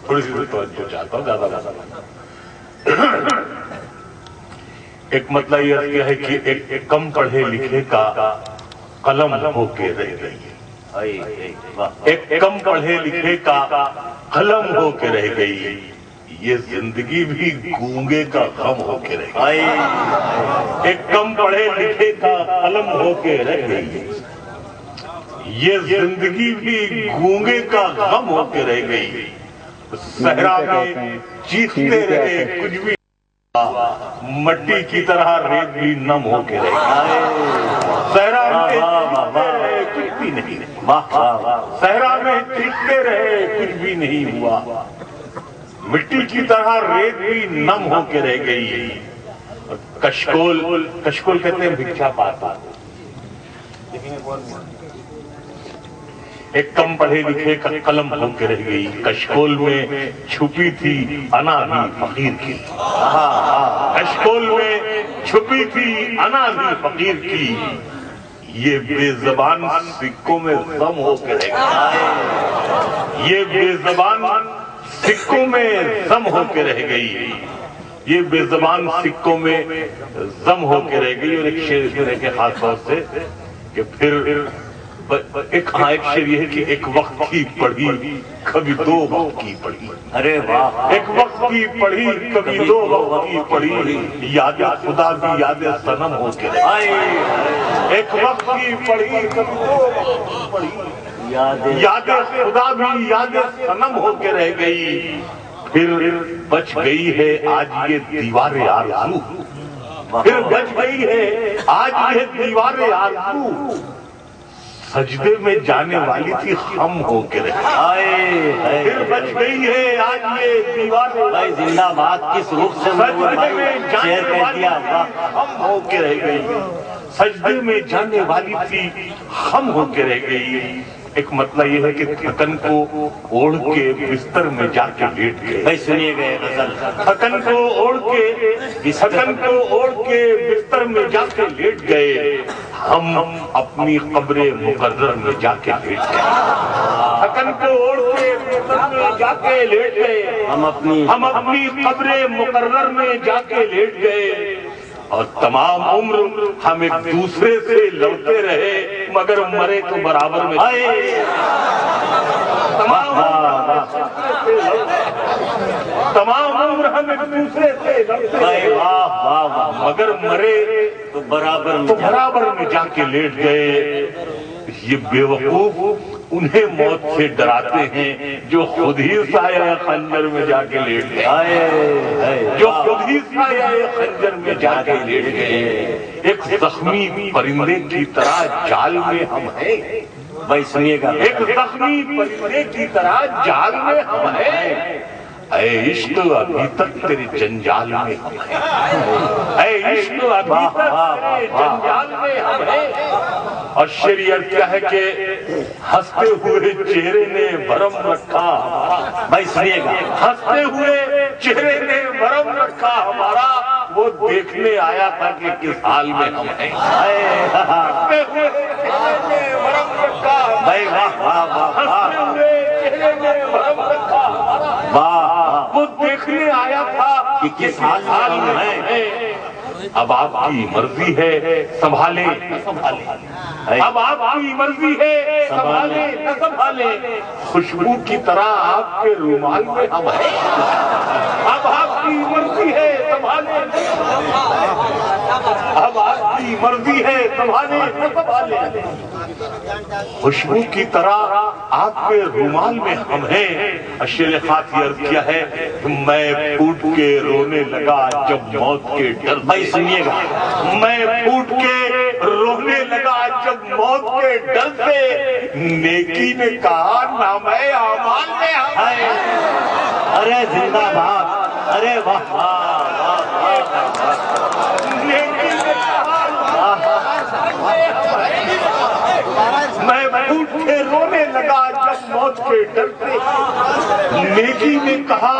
تھوڑی سی توجہ چاہتا ہوں، زیادہ ایک مطلب یہ ہے کہ ایک کم پڑھے لکھے کا قلم ہو کے رہ گئی، ایک کم پڑھے لکھے کا قلم ہو کے رہ گئی، یہ زندگی بھی گونگے کا غم ہو کے رہ گئی، ایک کم پڑھے لکھے کا قلم ہو کے رہ گئی، یہ زندگی بھی گونگے کا غم ہو کے رہ گئی، صحرا میں چیختے رہے کچھ بھی مٹی کی طرح ریت بھی نم ہو کے رہ گئی، صحرا میں چیختے رہے کچھ بھی نہیں، صحرا میں چیختے رہے کچھ بھی نہیں ہوا، مٹی کی طرح ریت بھی نم ہو کے رہ گئی، کشکول کہتے ہیں بھکشا پاتا، ایک کم پڑھے لکھے کا قلم ہو کے رہ گئی، کشکول میں چھپی تھی انا بھی فقیر کی، کشکول میں چھپی تھی انا بھی فقیر کی، یہ بے زبان سکوں میں غم ہو کے رہ گئی، یہ بے زبان سکوں میں غم ہو کے رہ گئی، یہ بے زبان سکوں میں غم ہو کے رہ گئی۔ اور ایک شعر اس میں رہ کے خاص طور سے کہ پھر ایک شعر یہ ہے کہ ایک وقت کی پڑھی کبھی دو وقت کی پڑھی، ارے واہ، ایک وقت کی پڑھی کبھی دو وقت کی پڑھی، یاد خدا بھی یاد صنم ہو کے رہ گئی، ایک وقت کی پڑھی کبھی دو وقت کی پڑھی، یاد خدا بھی یاد صنم ہو کے رہ گئی، پھر بچ گئی ہے آج یہ دیوار آرزو، پھر بچ گئی ہے آج یہ دیوار آرزو، سجدے میں جانے والی تھی خم ہو کے رہ گئی، پھر بچ گئی ہے آج یہ دیوار بھائی زندہ باد کس روح سے سجدے میں جانے والی خم ہو کے رہ گئی، سجدے میں جانے والی تھی خم ہو کے رہ گئی۔ ایک مطلب یہ ہے کہ تھکن کو اوڑھ کے بستر میں جا کے لیٹ گئے، بھائی سنیے گئے غزل، تھکن کو اوڑھ کے بستر میں جا کے لیٹ گئے، ہم اپنی قبر مقرر میں جا کے لیٹ گئے، تھکن کو اوڑھ کے بستر میں جا کے لیٹ گئے، ہم اپنی قبر مقرر میں جا کے لیٹ گئے، اور تمام عمر ہم ایک دوسرے سے لڑتے رہے مگر مرے تو برابر میں، تمام عمر ہم ایک دوسرے سے لڑتے رہے مگر مرے تو برابر میں جا کے لیٹ گئے۔ یہ بے وقوف انہیں موت سے ڈراتے ہیں جو خود ہی سایہ خنجر میں جا کے لیٹ گئے، جو خود ہی سایہ خنجر میں جا کے لیٹ گئے، ایک زخمی پرندے کی طرح جال میں ہم ہیں، بھائی سنیے گا، ایک زخمی پرندے کی طرح جال میں ہم ہیں، اے عشق ابھی تک تیرے جنجال میں ہم ہیں، اے عشق ابھی تک تیرے جنجال میں ہم ہیں۔ اور شریعت کیا ہے کہ ہنستے ہوئے چہرے نے بھرم رکھا ہمارا، بھائی سنیے گا، ہنستے ہوئے چہرے نے بھرم رکھا ہمارا، وہ دیکھنے آیا تھا کہ کس حال میں ہم ہیں، ہنستے ہوئے چہرے نے بھرم رکھا ہمارا، بھائی واہ واہ واہ ہنستے ہوئے چہرے نے بھرم رکھا ہمارا، واہ، وہ دیکھنے آیا تھا کہ کس حال میں ہم ہیں۔ اب آپ کی مرضی ہے سنبھالیں نہ سنبھالیں، اب آپ کی مرضی ہے سنبھالیں نہ سنبھالیں، خوشبو کی طرح آپ کے رومال میں ہم ہیں، اب آپ کی مرضی ہے سنبھالیں نہ سنبھالیں، اب آپ کی مرضی ہے سنبھالیں نہ سنبھالیں، خوشبو کی طرح آپ کے رومال میں ہم ہیں۔ شعر خاص یہ عرض کیا ہے، میں پھوٹ کے رونے لگا جب موت کے ڈر، بھائی سنیے گا، میں پھوٹ کے رونے لگا جب موت کے ڈر سے، نیکی نے کہا نامہ اعمال میں ہم ہیں، ارے زندہ باد، ارے واہ واہ واہ، نیکی نے کہا میں پھوٹ کے رونے لگا جب موت کے ڈر سے، نیکی نے کہا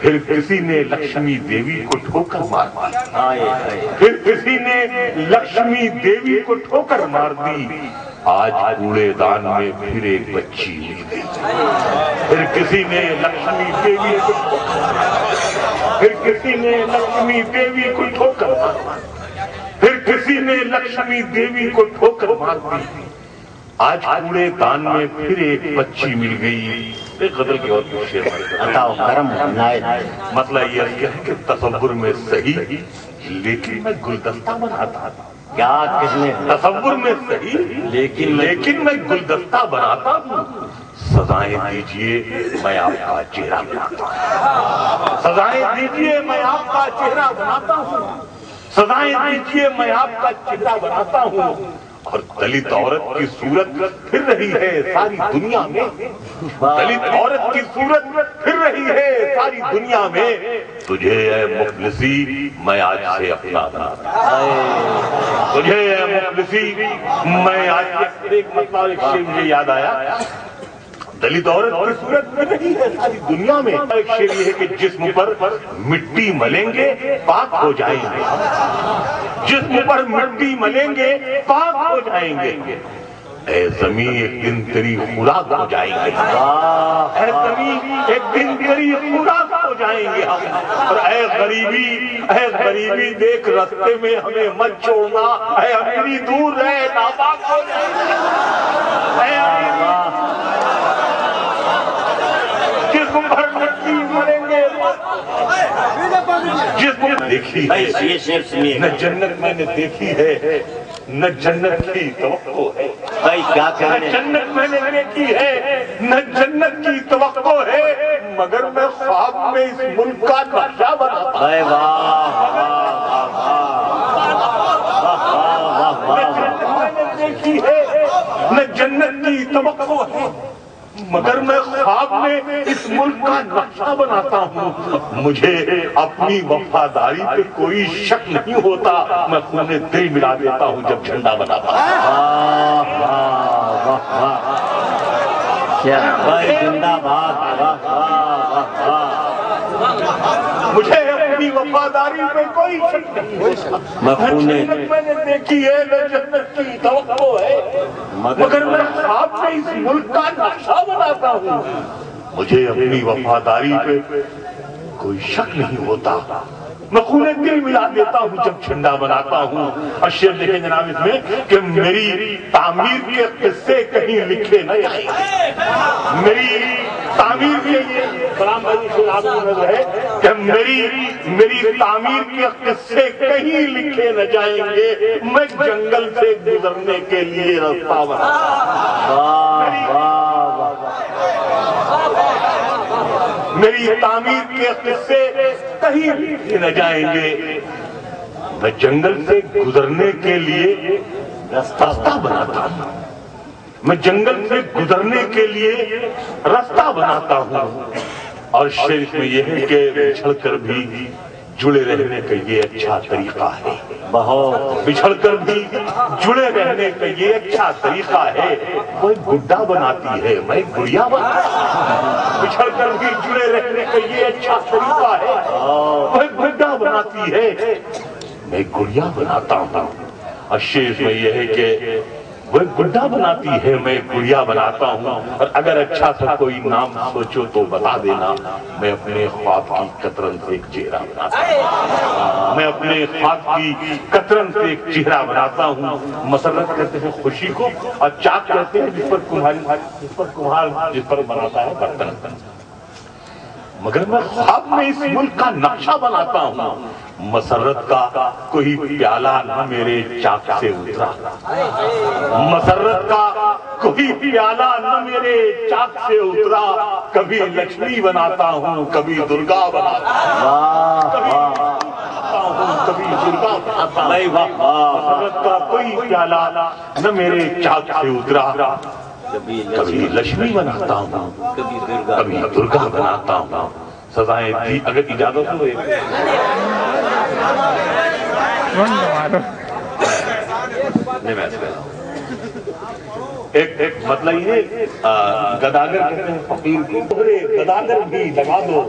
پھر کسی نے لکشمی دیوی کو ٹھوکر مار دی، آئے آئے پھر کسی نے لکشمی دیوی کو ٹھوکر مار دی، آج کوڑے دان میں پھر ایک بچی مل گئی۔ پھر کسی نے لکشمی دیوی کو پھر کسی نے لکشمی دیوی کو ٹھوکر مار دی، پھر کسی نے لکشمی دیوی کو ٹھوکر مار دی، آج کوڑے دان میں پھر ایک بچی مل گئی۔ ایک غزل کی اور شعر عطا و کرم عنایت۔ مسئلہ یہ ہے کہ تصور میں صحیح لیکن میں گلدستہ بناتا تھا، کیا کس نے تصور میں صحیح لیکن میں گلدستہ بناتا ہوں۔ سزائیں دیجئے میں آپ کا چہرہ بناتا ہوں، سزائیں دیجئے میں آپ کا چہرہ بناتا ہوں، سزائیں دیجئے میں آپ کا چہرہ بناتا ہوں۔ اور دلت عورت کی صورت پھر رہی ہے ساری دنیا میں، دلت عورت کی صورت پھر رہی ہے ساری دنیا میں، تجھے اے مفلسی میں آج سے اپنا بناتا ہوں، تجھے اے مفلسی میں آج سے ایک مطلب ایک شعر مجھے یاد آیا، دلت عورت کی صورت پھر رہی ہے ساری دنیا میں۔ ایک شعر یہ ہے کہ جسم پر مٹی ملیں گے پاک ہو جائیں گے، جسم پر مٹی ملیں گے پاک ہو جائیں گے، اے زمین ایک دن تیری خوراک ہو جائیں گے، اے زمین ایک دن تیری خوراک ہو جائیں گے ہم، اور اے غریبی دیکھ رستے میں ہمیں مت چھوڑنا، اے امیری دور رہے ناپاک ہو جائیں گے، اے امیری جسم پر مٹی ملیں گے، جسم دیکھی ہے یہ شعر سنیے نہ جنت میں نے دیکھی ہے نہ جنت کی توقع ہے، بھائی کیا نہ کہنے جنت میں نے دیکھی ہے نہ جنت کی توقع ہے، مگر میں خواب میں اس ملک کا نقشہ بناتا ہوں۔ بھائی واہ واہ واہ واہ نہ جنت میں نے دیکھی ہے نہ جنت کی توقع ہے، مگر میں خواب میں اس ملک کا نقشہ بناتا ہوں، مجھے اپنی وفاداری پہ کوئی شک نہیں ہوتا، میں خون دل ملا دیتا ہوں جب جھنڈا بناتا ہوں۔ کیا بھائی زندہ باد، واہ واہ واہ مجھے اپنی وفاداری پہ کوئی شک نہیں ہوتا، نہ جنت میں نے دیکھی ہے نہ جنت کی توقع ہے، مگر میں خواب میں اس ملک کا نقشہ بناتا ہوں، مجھے اپنی وفاداری پہ کوئی شک نہیں ہوتا، میں خون دل ملا دیتا ہوں جب جھنڈا بناتا ہوں۔ اور شعر دیکھیں جناب اس میں کہ میری تعمیر کے قصے کہیں لکھے نہ جائیں گے، میری تعمیر کے سلام بھائی سے آپ کو نظر ہے کہ میری تعمیر کے قصے کہیں لکھے نہ جائیں گے، میں جنگل سے گزرنے کے لیے راستہ میری تعمیر کے قصے کہیں لکھے نہ جائیں گے، میں جنگل سے گزرنے کے لیے راستہ بناتا ہوں، میں جنگل سے گزرنے کے لیے راستہ بناتا ہوں۔ اور شعر میں یہ ہے کہ بچھڑ کر بھی جڑے رہنے کا یہ اچھا طریقہ ہے، بہت بچھڑ کر بھی جڑے رہنے کا یہ اچھا طریقہ ہے، کوئی گڈا بناتی ہے میں گڑیا بناتا ہوں، بچھڑ کر بھی جڑے رہنے کا یہ اچھا طریقہ ہے، کوئی گڈا بناتی ہے میں گڑیا بناتا ہوں۔ اور شعر میں یہ ہے کہ وہ گڈا بناتی ہے میں گڑیا بناتا ہوں، اور اگر اچھا سا کوئی نام سوچو تو بتا دینا، میں اپنے خواب کی قطرن سے ایک چہرہ بناتا ہوں، میں اپنے خواب کی قطرن سے ایک چہرہ بناتا ہوں۔ مسرت کہتے ہیں خوشی کو، اور چاک کہتے ہیں جس پر بناتا ہے برتن، مگر میں خواب میں اس ملک کا نقشہ بناتا ہوں، مسرت کا کوئی پیالہ نہ میرے چاک سے اترا، مسرت کا کوئی پیالہ نہ میرے چاک سے اترا، کبھی لکشمی بناتا ہوں کبھی درگا بناتا ہوں، کبھی درگا بناتا ہوں، مسرت کا کوئی پیالہ نہ میرے چاک سے اترا، کبھی لکشمی بناتا ہوں کبھی درگا بناتا ہوں۔ سزائیں دی اگر اجازت ہو ایک مطلب یہ گداگر کہتے ہیں فقیر کو، گداگر بھی لگا دو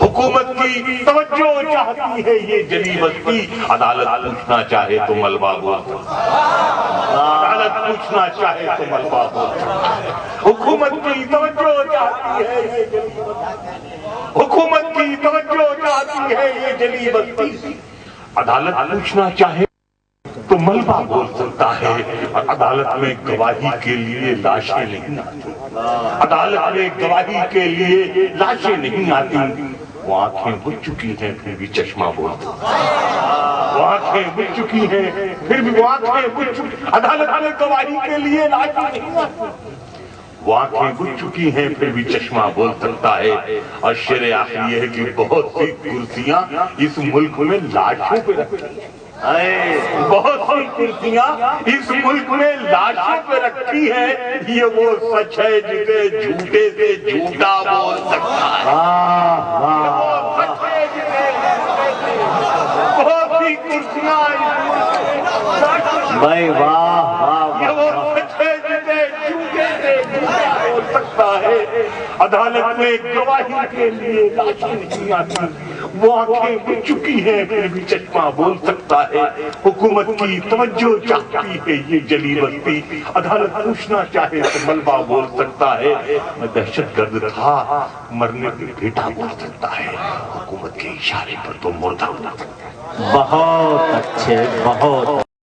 حکومت کی توجہ چاہتی ہے یہ جلی بستی، عدالت پوچھنا چاہے تو ملبہ بول سکتا ہے، عدالت پوچھنا چاہے تو ملبہ بول سکتا ہے، حکومت کی توجہ چاہتی ہے یہ جلی بستی، حکومت کی توجہ چاہتی ہے یہ جلی بستی، عدالت پوچھنا چاہے تو ملبہ بول سکتا ہے، اور عدالت میں گواہی کے لیے لاشیں نہیں آتی، عدالت میں گواہی کے لیے لاشیں نہیں آتی، وہ آنکھیں بجھ چکی ہیں پھر بھی چشمہ بولتا ہے، وہ آنکھیں بجھ چکی ہیں پھر بھی وہ آنکھیں بجھ چکی، عدالت میں گواہی کے لیے لاشیں نہیں آتی، وہ آنکھیں بجھ چکی ہیں پھر بھی چشمہ بول سکتا ہے، اور شعر آخر یہ ہے کہ بہت سی کرسیاں اس ملک میں لاشوں پہ رکھی ہیں، بہت سی کرسیاں اس ملک میں لاشوں پہ رکھی ہیں، یہ وہ سچ ہے جسے جھوٹے سے جھوٹا بول سکتا ہے، بہت سی کرسیاں بھائی واہ واہ یہ وہ سچ ہے جسے جھوٹے سے جھوٹا بول سکتا ہے، عدالت میں گواہی کے لیے لاشیں نہیں آتی، وہ آنکھیں بجھ چکی ہیں پھر بھی چشمہ بول سکتا ہے، حکومت کی توجہ چاہتی ہے یہ جلی بستی، عدالت پوچھنا چاہے تو ملبہ بول سکتا ہے، میں دہشت گرد تھا مرنے پہ بیٹا بول سکتا ہے، حکومت کے اشارے پر تو مردہ بول سکتا ہے۔ بہت اچھے، بہت